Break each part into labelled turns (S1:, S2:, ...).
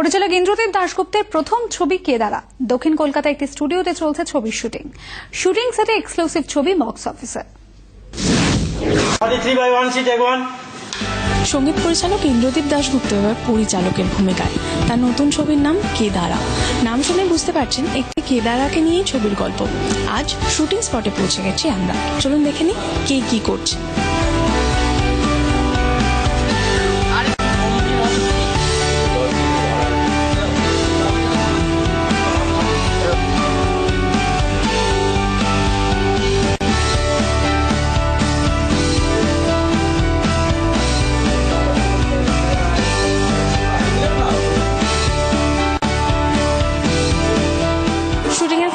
S1: পরিচালক ইন্দ্রদীপ দাশগুপ্তের প্রথম ছবি কেদারা। দক্ষিণ কলকাতায় একটি স্টুডিওতে চলছে ছবির শুটিং সেটে এক্সক্লুসিভ ছবি বক্স অফিসে।
S2: সঙ্গীত পরিচালক ইন্দ্রদীপ দাশগুপ্ত এবার পরিচালকের ভূমিকায়। তার নতুন ছবির নাম কেদারা। নাম শুনে বুঝতে পারছেন একটি কেদারাকে নিয়ে ছবির গল্প। আজ শুটিং স্পটে পৌঁছে গেছি আমরা। চলুন দেখে নিই কে কি করছে।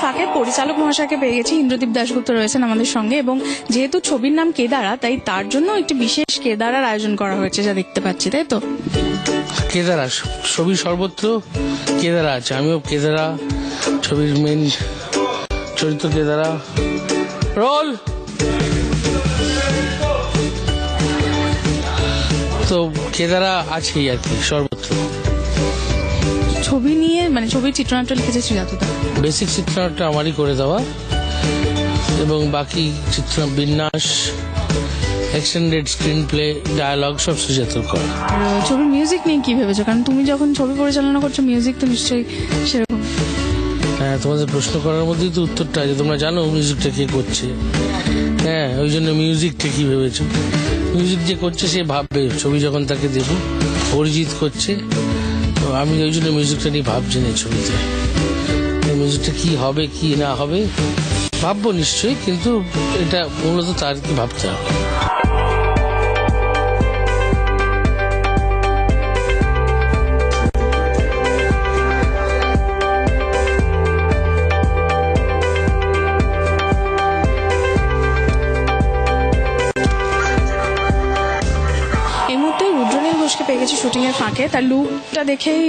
S2: ফাঁকে পরিচালক মহাশয়কে পেয়ে গেছি। ইন্দ্রদীপ দাশগুপ্ত রয়েছেন আমাদের সঙ্গে এবং যেহেতু ছবির নাম কেদারা, তাই তার জন্য একটি বিশেষ কেদারার আয়োজন করা হয়েছে, যা দেখতে পাচ্ছি, তাই তো?
S3: কেদারা ছবির সর্বত্র কেদারা আছে। আমিও কেদারা, ছবির মেন চরিত্র কেদারা। রোল। তো কেদারা আছেই আর কি সর্বত্র।
S2: ছবি নিয়ে ছবির চিত্রনাট্য লিখেছে শ্রীজাতুদা।
S3: বেসিক চিত্রনাট্য আমারই করে দেওয়া এবং বাকি চিত্র বিন্যাস, এক্সটেন্ডেড স্ক্রিন প্লে, ডায়ালগ সব সুজাতুর করা।
S2: ছবির মিউজিক নিয়ে কি ভেবেছো? কারণ তুমি যখন ছবি পরিচালনা করছো, মিউজিক তো নিশ্চয়ই সেরকম।
S3: হ্যাঁ, তোমাদের প্রশ্ন করার মধ্যেই তো উত্তরটা আছে। তোমরা জানো মিউজিকটা কে করছে। হ্যাঁ, ওই জন্য মিউজিকটা কি ভেবেছো? মিউজিক যে করছে সে ভাববে, ছবি যখন তাকে দেবো। অরিজিৎ করছে, তো আমি ওই জন্য মিউজিকটা নিয়ে ভাবছি না ছবিতে। মিউজিকটা কি হবে কি না হবে ভাববো নিশ্চয়ই, কিন্তু এটা মূলত তার কি ভাবতে হবে।
S2: পেয়ে গেছি শুটিং এর ফাঁকে। তার লুকটা দেখেই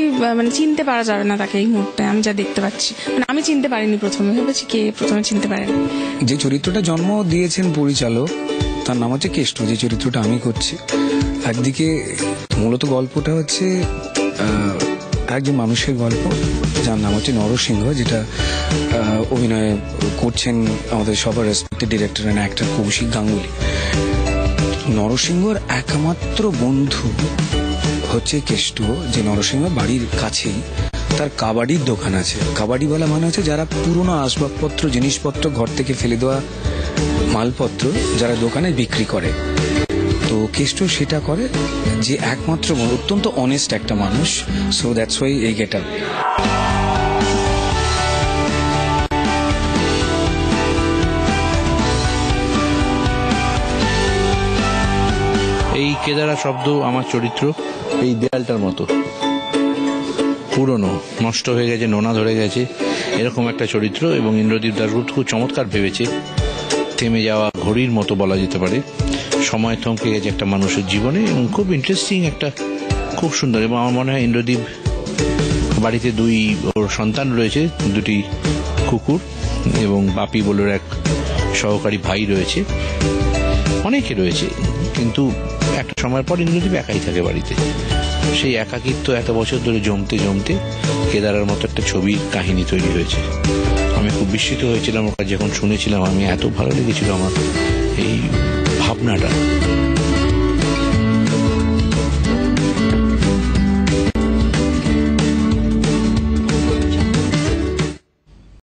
S2: চিনতে পারা যাবে না তাকে এই মুহূর্তে, আমি যা দেখতে পাচ্ছি। আমি চিনতে পারিনি প্রথমে, ভেবেছি কে প্রথমে চিনতে পারেনি।
S4: যে চরিত্রটা জন্ম দিয়েছেন পরিচালক, তার নাম হচ্ছে কেষ্ট, যে চরিত্রটা আমি করছি। একদিকে মূলত গল্পটা হচ্ছে একজন মানুষের গল্প, যার নাম হচ্ছে নরসিংহ, যেটা অভিনয় করছেন আমাদের সবার respected director and actor Kaushik Ganguly. নরসিংহর একমাত্র বন্ধু হচ্ছে কেষ্ট, যে নরসিংহ বাড়ির কাছেই তার কাবাডির দোকান আছে। কাবাডিওয়ালা মানে হচ্ছে যারা পুরোনো আসবাবপত্র, জিনিসপত্র, ঘর থেকে ফেলে দেওয়া মালপত্র যারা দোকানে বিক্রি করে। তো কেষ্ট সেটা করে, যে একমাত্র অত্যন্ত অনেস্ট একটা মানুষ। সো দ্যাটস ওয়াই এই গেট আপ।
S5: এই কেদারা শব্দ আমার চরিত্র এই দেয়ালটার মতো পুরনো, নষ্ট হয়ে গেছে, নোনা ধরে গেছে, এরকম একটা চরিত্র। এবং ইন্দ্রদীপ দাশগুপ্ত খুব চমৎকার ভেবেছে। থেমে যাওয়া ঘড়ির মতো বলা যেতে পারে, সময় থমকে গেছে একটা মানুষের জীবনে, এবং খুব ইন্টারেস্টিং একটা, খুব সুন্দর। এবং আমার মনে হয় ইন্দ্রদীপ বাড়িতে ওর সন্তান রয়েছে, দুটি কুকুর, এবং বাপি বলে এক সহকারী ভাই রয়েছে, অনেকে রয়েছে। কিন্তু একটা সময়ের পর ইন্দ্রদীপ একাই থাকে বাড়িতে। সেই একাকিত্ব এত বছর ধরে জমতে জমতে কেদারার মতো একটা ছবির কাহিনী তৈরি হয়েছে। আমি খুব বিস্মিত হয়েছিলাম ওটা যখন শুনেছিলাম। আমি এত ভালো লেগেছিল আমার এই ভাবনাটা।